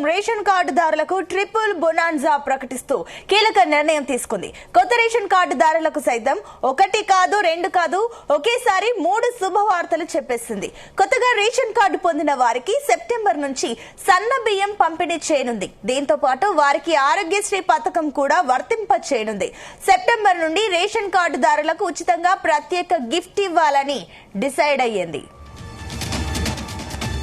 Ration కార్డుదారులకు triple bonanza ప్రకటిస్తూ కీలక నిర్ణయం తీసుకుంది. కొత్త రేషన్ కార్డుదారులకు సైతం ఒకటి కాదు రెండు కాదు ఒకేసారి 3 శుభవార్తలు చెప్పేసింది. కొత్తగా రేషన్ కార్డు పొందిన వారికి సెప్టెంబర్ నుంచి సన్న బియ్యం పంపిణీ చేయనుంది. దీంతో పాటు వారికి ఆరోగ్యశ్రీ పథకం కూడా వర్తింప చేయనుంది. సెప్టెంబర్ నుండి రేషన్ కార్డుదారులకు ఉచితంగా ప్రత్యేక గిఫ్ట్ ఇవ్వాలని డిసైడ్ అయ్యింది.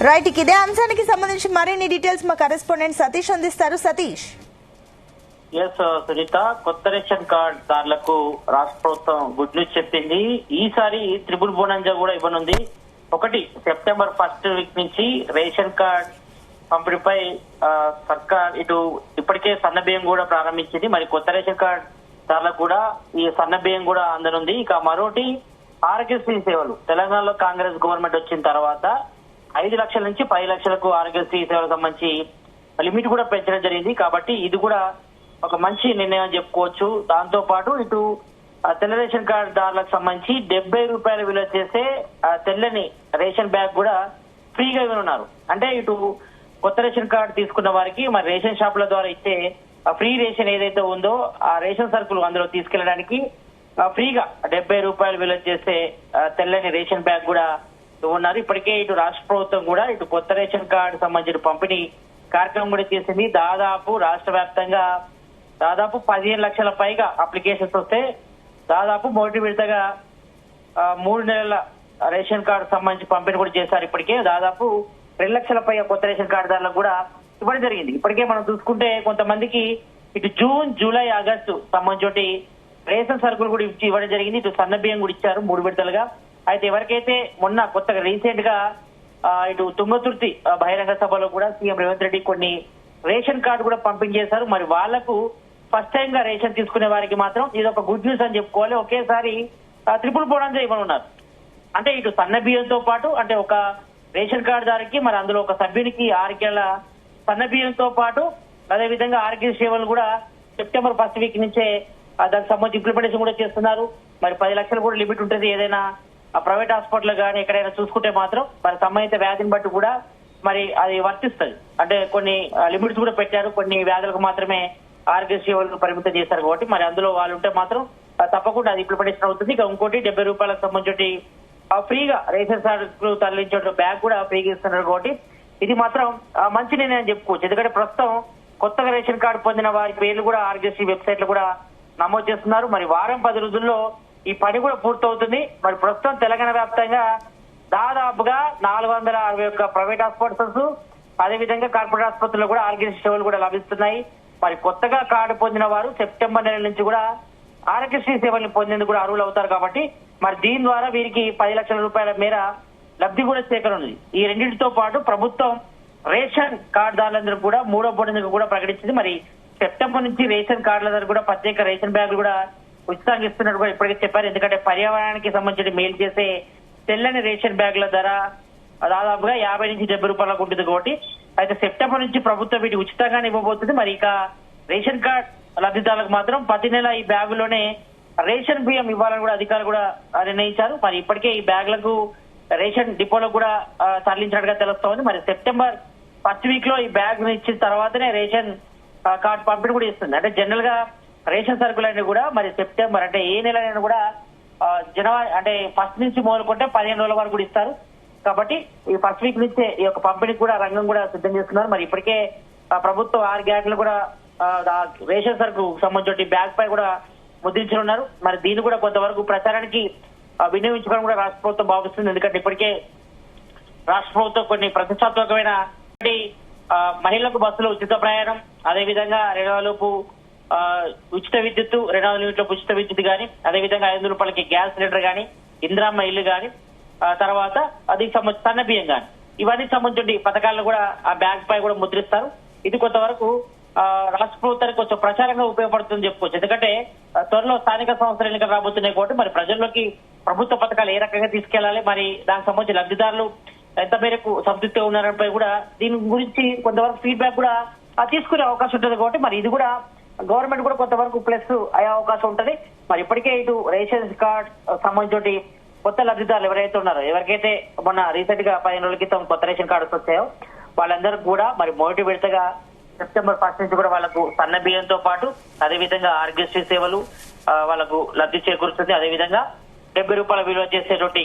రైట్, ఇదే అంశానికి సంబంధించి మరిన్ని డీటెయిల్స్ మా కరెస్పాండెంట్ సతీష్ అందిస్తారు. సతీష్. సునీత, కొత్త రేషన్ కార్డ్ దారులకు రాష్ట్ర ప్రభుత్వం గుడ్ న్యూస్ చెప్పింది. ఈసారి త్రిపుల్ బోనంజా కూడా ఇవ్వనుంది. ఒకటి, సెప్టెంబర్ 1st వీక్ నుంచి రేషన్ కార్డ్ పంపిణీపై సర్కార్ ఇప్పటికే సన్న బియ్యం కూడా ప్రారంభించింది. మరి కొత్త రేషన్ కార్డ్ దారులకు కూడా ఈ సన్న బియ్యం కూడా అందనుంది. ఇక మరోటి, ఆరోగ్యశ్రీ సేవలు తెలంగాణలో కాంగ్రెస్ గవర్నమెంట్ వచ్చిన తర్వాత 5 లక్షల నుంచి 10 లక్షలకు ఆరోగ్యశ్రీ సేవలకు సంబంధించి లిమిట్ కూడా పెంచడం జరిగింది. కాబట్టి ఇది కూడా ఒక మంచి నిర్ణయం చెప్పుకోవచ్చు. దాంతో పాటు తెల్ల రేషన్ కార్డు దారులకు సంబంధించి 70 రూపాయలు విలువ చేసే తెల్లని రేషన్ బ్యాగ్ కూడా ఫ్రీగా ఇవ్వనున్నారు. అంటే కొత్త రేషన్ కార్డు తీసుకున్న వారికి మరి రేషన్ షాపుల ద్వారా ఇచ్చే ఫ్రీ రేషన్ ఏదైతే ఉందో ఆ రేషన్ సరుకులు అందులో తీసుకెళ్లడానికి ఫ్రీగా 70 రూపాయలు విలువ చేసే తెల్లని రేషన్ బ్యాగ్ కూడా ఉన్నారు. ఇప్పటికే రాష్ట్ర ప్రభుత్వం కూడా కొత్త రేషన్ కార్డు సంబంధించిన పంపిణీ కార్యక్రమం కూడా చేసింది. దాదాపు రాష్ట్ర వ్యాప్తంగా 15 లక్షల పైగా అప్లికేషన్స్ వస్తే దాదాపు మొదటి విడతగా 3 నెలల రేషన్ కార్డు సంబంధించి పంపిణీ కూడా చేశారు. ఇప్పటికే దాదాపు 2 లక్షల పైగా కొత్త రేషన్ కార్డుదారులకు కూడా ఇవ్వడం జరిగింది. ఇప్పటికే మనం చూసుకుంటే కొంతమందికి జూన్, జూలై, ఆగస్టు సంబంధించి రేషన్ సరుకులు కూడా ఇవ్వడం జరిగింది. సన్న బియ్యం కూడా ఇచ్చారు 3 విడతలుగా. అయితే ఎవరికైతే మొన్న కొత్తగా రీసెంట్ గా తుంగతుర్తి బహిరంగ సభలో కూడా సీఎం రేవంత్ రెడ్డి కొన్ని రేషన్ కార్డు కూడా పంపిణీ చేశారు. మరి వాళ్లకు ఫస్ట్ టైం గా రేషన్ తీసుకునే వారికి మాత్రం ఇది ఒక గుడ్ న్యూస్ అని చెప్పుకోవాలి. ఒకేసారి ట్రిపుల్ బోనంజా ఇవ్వనున్నారు. అంటే సన్న బియ్యంతో పాటు అంటే ఒక రేషన్ కార్డు దారికి మరి అందులో ఒక సభ్యునికి 6 కిలోల సన్న బియ్యంతో పాటు అదేవిధంగా ఆరోగ్య సేవలు కూడా సెప్టెంబర్ 1st వీక్ నుంచే దానికి సంబంధించి ఇంప్లిమెంటేషన్ కూడా చేస్తున్నారు. మరి 10 లక్షలు కూడా లిమిట్ ఉంటుంది. ఏదైనా ప్రైవేట్ హాస్పిటల్ కానీ ఎక్కడైనా చూసుకుంటే మాత్రం మరి సంబంధిత వ్యాధిని బట్టి కూడా మరి అది వర్తిస్తుంది. అంటే కొన్ని లిమిట్స్ కూడా పెట్టారు. కొన్ని వ్యాధులకు మాత్రమే ఆరోగ్య సేవలకు పరిమితం చేశారు కాబట్టి మరి అందులో వాళ్ళు ఉంటే మాత్రం తప్పకుండా అది ఇంప్లిమెంటేషన్ అవుతుంది. ఇక ఇంకోటి 70 రూపాయలకు సంబంధించి ఫ్రీగా రేషన్ సరుకులు తరలించే బ్యాగ్ కూడా ఫ్రీగా ఇస్తున్నారు కాబట్టి ఇది మాత్రం మంచి నిర్ణయం చెప్పుకోవచ్చు. ఎందుకంటే ప్రస్తుతం కొత్తగా రేషన్ కార్డు పొందిన వారి పేర్లు కూడా ఆరోగ్యశ్రీ వెబ్సైట్ లో కూడా నమోదు చేస్తున్నారు. మరి వారం 10 రోజుల్లో ఈ పని కూడా పూర్తవుతుంది. మరి ప్రస్తుతం తెలంగాణ వ్యాప్తంగా దాదాపుగా 461 ప్రైవేట్ హాస్పిటల్స్ అదేవిధంగా కార్పొరేట్ ఆసుపత్రుల్లో కూడా ఆరోగ్య సేవలు కూడా లభిస్తున్నాయి. మరి కొత్తగా కార్డు పొందిన వారు సెప్టెంబర్ నెల నుంచి కూడా ఆరోగ్యశ్రీ సేవలను పొందేందుకు కూడా అర్హులు అవుతారు. కాబట్టి మరి దీని ద్వారా వీరికి 10 లక్షల రూపాయల మేర లబ్ధి కూడా సేకరణది. ఈ రెండింటితో పాటు ప్రభుత్వం రేషన్ కార్డుదారులందరూ కూడా 3వ బోనస్ కూడా ప్రకటించింది. మరి సెప్టెంబర్ నుంచి రేషన్ కార్డుల ద్వారా కూడా ప్రత్యేక రేషన్ బ్యాగులు కూడా ఉచితంగా ఇస్తున్నట్టు కూడా ఇప్పటికే చెప్పారు. ఎందుకంటే పర్యావరణానికి సంబంధించి మేలు చేసే తెల్లని రేషన్ బ్యాగుల ధర దాదాపుగా 50 నుంచి 70 రూపాయలకు ఉంటుంది కాబట్టి అయితే సెప్టెంబర్ నుంచి ప్రభుత్వం వీటి ఉచితంగానే ఇవ్వబోతుంది. మరి ఇక రేషన్ కార్డ్ లబ్ధిదారులకు మాత్రం ప్రతి నెల ఈ బ్యాగులోనే రేషన్ బియ్యం ఇవ్వాలని కూడా అధికారులు కూడా నిర్ణయించారు. మరి ఇప్పటికే ఈ బ్యాగులకు రేషన్ డిపోలకు కూడా తరలించినట్టుగా తెలుస్తోంది. మరి సెప్టెంబర్ 1st వీక్ లో ఈ బ్యాగ్ ఇచ్చిన తర్వాతనే రేషన్ కార్డు పంపిణీ కూడా ఇస్తుంది. అంటే జనరల్ గా రేషన్ సరుకులన్నీ కూడా మరి సెప్టెంబర్ అంటే ఏ నెలైనా కూడా జనవరి అంటే 1st నుంచి మొదలుకుంటే 15 రోజుల వరకు కూడా ఇస్తారు. కాబట్టి ఈ 1st వీక్ నుంచే ఈ యొక్క పంపిణీ కూడా రంగం కూడా సిద్ధం చేస్తున్నారు. మరి ఇప్పటికే ప్రభుత్వం 6 గ్యారెంటీలు కూడా రేషన్ సరుకు సంబంధించి బ్యాగ్ పై కూడా ముద్రించనున్నారు. మరి దీన్ని కూడా కొంతవరకు ప్రచారానికి వినియోగించుకోవడం కూడా రాష్ట్ర ప్రభుత్వం భావిస్తుంది. ఎందుకంటే ఇప్పటికే రాష్ట్ర ప్రభుత్వం కొన్ని ప్రతిష్టాత్మకమైన మహిళలకు బస్సులో ఉచిత ప్రయాణం, అదేవిధంగా 2,000 ఉచిత విద్యుత్, 2,000 యూనిట్లకు ఉచిత విద్యుత్ గాని, అదేవిధంగా 500 రూపాయలకి గ్యాస్ సిలిండర్ గాని, ఇందిరమ్మ ఇల్లు గాని, తర్వాత అది సంబంధించి సన్న బియ్యం గాని ఇవన్నీ సంబంధించి పథకాలను కూడా ఆ బ్యాగ్ పై కూడా ముద్రిస్తారు. ఇది కొంతవరకు రాష్ట్ర ప్రభుత్వానికి కొంచెం ప్రచారంగా ఉపయోగపడుతుందని చెప్పుకోవచ్చు. ఎందుకంటే త్వరలో స్థానిక సంస్థల ఎన్నికలు రాబోతున్నాయి కాబట్టి మరి ప్రజల్లోకి ప్రభుత్వ పథకాలు ఏ రకంగా తీసుకెళ్లాలి, మరి దానికి సంబంధించి లబ్ధిదారులు ఎంత మేరకు సంతృప్తిగా ఉన్నారనిపై కూడా దీని గురించి కొంతవరకు ఫీడ్బ్యాక్ కూడా తీసుకునే అవకాశం ఉంటుంది. కాబట్టి మరి ఇది కూడా గవర్నమెంట్ కూడా కొంతవరకు ప్లస్ అయ్యే అవకాశం ఉంటది. మరి ఇప్పటికే రేషన్ కార్డ్ సంబంధించి కొత్త లబ్ధిదారులు ఎవరైతే ఉన్నారో, ఎవరికైతే మొన్న రీసెంట్ గా 15 రోజుల క్రితం కొత్త రేషన్ కార్డు వచ్చాయో వాళ్ళందరూ కూడా మరి మొదటి విడతగా సెప్టెంబర్ 1 నుంచి కూడా వాళ్ళకు సన్న బియ్యంతో పాటు అదేవిధంగా ఆరోగ్యశ్రీ సేవలు వాళ్ళకు లబ్ధి చేకూరుతుంది. అదేవిధంగా 70 రూపాయల విలువ చేసేటువంటి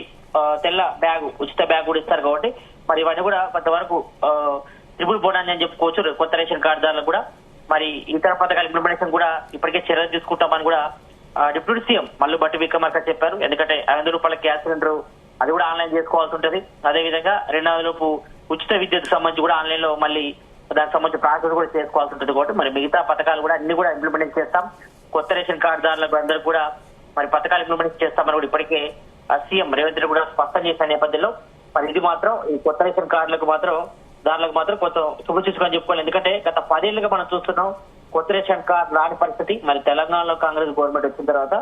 తెల్ల బ్యాగు, ఉచిత బ్యాగ్ కూడా ఇస్తారు కాబట్టి మరి ఇవన్నీ కూడా కొంతవరకు ట్రిపుల్ బోనస్ అని చెప్పుకోవచ్చు కొత్త రేషన్ కార్డుదారులకు కూడా. మరి ఇతర పథకాల ఇంప్లిమెంటేషన్ కూడా ఇప్పటికే చర్యలు తీసుకుంటామని కూడా డిప్యూటీ సీఎం మల్లు భట్టి విక్రమార్క చెప్పారు. ఎందుకంటే 500 రూపాయల గ్యాస్ సిలిండర్ అది కూడా ఆన్లైన్ చేసుకోవాల్సి ఉంటుంది. అదేవిధంగా 200 లోపు ఉచిత విద్యుత్ సంబంధించి కూడా ఆన్లైన్ లో మళ్ళీ దానికి సంబంధించి ప్రాసెస్ కూడా చేసుకోవాల్సి ఉంటుంది కాబట్టి మరి మిగతా పథకాలు కూడా అన్ని కూడా ఇంప్లిమెంట్ చేస్తాం. కొత్త రేషన్ కార్డుదారులకు అందరూ కూడా మరి పథకాలు ఇంప్లిమెంట్ చేస్తామని కూడా ఇప్పటికే సీఎం రేవంత్ రెడ్డి కూడా స్పష్టం చేసిన నేపథ్యంలో మరి ఇది మాత్రం ఈ కొత్త రేషన్ కార్డులకు మాత్రం కొంత శుభసూచకం చెప్పుకోవాలి. ఎందుకంటే గత 10 ఏళ్లుగా మనం చూస్తున్నాం కొత్త రేషన్ కార్డు రాని పరిస్థితి. మరి తెలంగాణలో కాంగ్రెస్ గవర్నమెంట్ వచ్చిన తర్వాత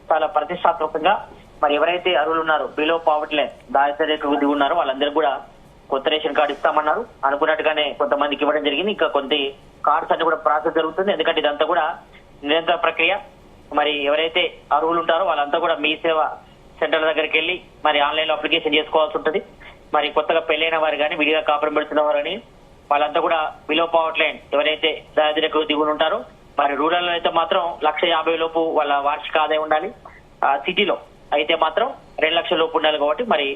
చాలా ప్రతిష్టాత్మకంగా మరి ఎవరైతే అర్హులు ఉన్నారో బిలో పావర్టీ లైన్ దారిద్ర్య రేఖకు దిగి ఉన్నారో వాళ్ళందరూ కూడా కొత్త రేషన్ కార్డు ఇస్తామన్నారు. అనుకున్నట్టుగానే కొంతమందికి ఇవ్వడం జరిగింది. ఇంకా కొన్ని కార్డ్స్ అన్ని కూడా ప్రాసెస్ జరుగుతుంది. ఎందుకంటే ఇదంతా కూడా నిరంతర ప్రక్రియ. మరి ఎవరైతే అర్హులు ఉంటారో వాళ్ళంతా కూడా మీ సేవ సెంటర్ల దగ్గరికి వెళ్ళి మరి ఆన్లైన్ లో అప్లికేషన్ చేసుకోవాల్సి ఉంటుంది. మరి కొత్తగా పెళ్లైన వారు కానీ విడిగా కాపురం పెడుతున్న వారు కానీ వాళ్ళంతా కూడా బిలో పావర్టీ లైన్ ఎవరైతే దారిద్ర్య రేఖకు దిగుని ఉంటారో మరి రూరల్ లో అయితే మాత్రం 1,50,000 లోపు వాళ్ళ వార్షిక ఆదాయం ఉండాలి. సిటీలో అయితే మాత్రం 2 లక్షల లోపు ఉండాలి. కాబట్టి మరి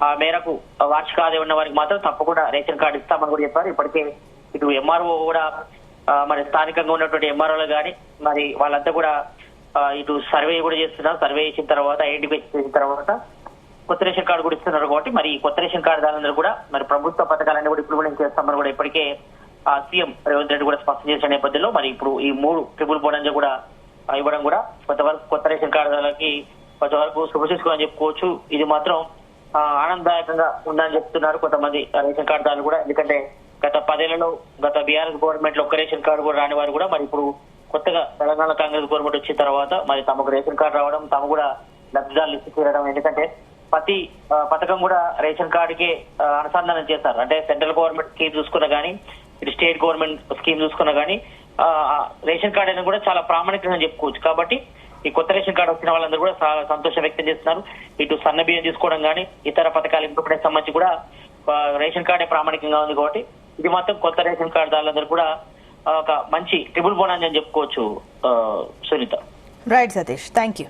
ఆ మేరకు వార్షిక ఆదాయం ఉన్న వారికి మాత్రం తప్పకుండా రేషన్ కార్డు ఇస్తామని కూడా చెప్పారు. ఇప్పటికే ఇటు ఎంఆర్ఓ కూడా మరి స్థానికంగా ఉన్నటువంటి ఎంఆర్ఓలు కానీ మరి వాళ్ళంతా కూడా ఇటు సర్వే కూడా చేస్తున్నారు. సర్వే చేసిన తర్వాత ఐడెంటిఫై చేసిన తర్వాత కొత్త రేషన్ కార్డు కూడా ఇస్తున్నారు. కాబట్టి మరి కొత్త రేషన్ కార్డు దాని కూడా మరి ప్రభుత్వ పథకాలన్నీ కూడా ఇంప్లిమెంట్ చేస్తామని కూడా ఇప్పటికే సీఎం రేవంత్ రెడ్డి కూడా స్పష్టం చేసిన నేపథ్యంలో మరి ఇప్పుడు ఈ 3 ట్రిపుల్ బోనస్ కూడా ఇవ్వడం కూడా కొంతవరకు కొత్త రేషన్ కార్డులకి కొంతవరకు శుభసూచకం అని చెప్పుకోవచ్చు. ఇది మాత్రం ఆనందదాయకంగా ఉందని చెప్తున్నారు కొంతమంది రేషన్ కార్డుదారులు కూడా. ఎందుకంటే గత 10 ఏళ్లలో గత బీఆర్ఎస్ గవర్నమెంట్ లో ఒక్క రేషన్ కార్డు కూడా రాని వారు కూడా మరి ఇప్పుడు కొత్తగా తెలంగాణ కాంగ్రెస్ గవర్నమెంట్ వచ్చిన తర్వాత మరి తమకు రేషన్ కార్డు రావడం, తాము కూడా లబ్ధిదారులు లిస్టు చేరడం. ఎందుకంటే ప్రతి పథకం కూడా రేషన్ కార్డుకే అనుసంధానం చేస్తారు. అంటే సెంట్రల్ గవర్నమెంట్ స్కీమ్ చూసుకున్నా గానీ ఇటు స్టేట్ గవర్నమెంట్ స్కీమ్ చూసుకున్నా గానీ రేషన్ కార్డు అనేది కూడా చాలా ప్రామాణికంగా చెప్పుకోవచ్చు. కాబట్టి ఈ కొత్త రేషన్ కార్డు వచ్చిన వాళ్ళందరూ కూడా చాలా సంతోషం వ్యక్తం చేస్తున్నారు. ఇటు సన్న బియ్యం తీసుకోవడం కానీ ఇతర పథకాలు ఇంప్లిమెంట్ సంబంధించి కూడా రేషన్ కార్డే ప్రామాణికంగా ఉంది. కాబట్టి ఇది మాత్రం కొత్త రేషన్ కార్డు దారులందరూ కూడా ఒక మంచి ట్రిపుల్ బోనస్ అని చెప్పుకోవచ్చు. Sunitha. Right Satish, thank you.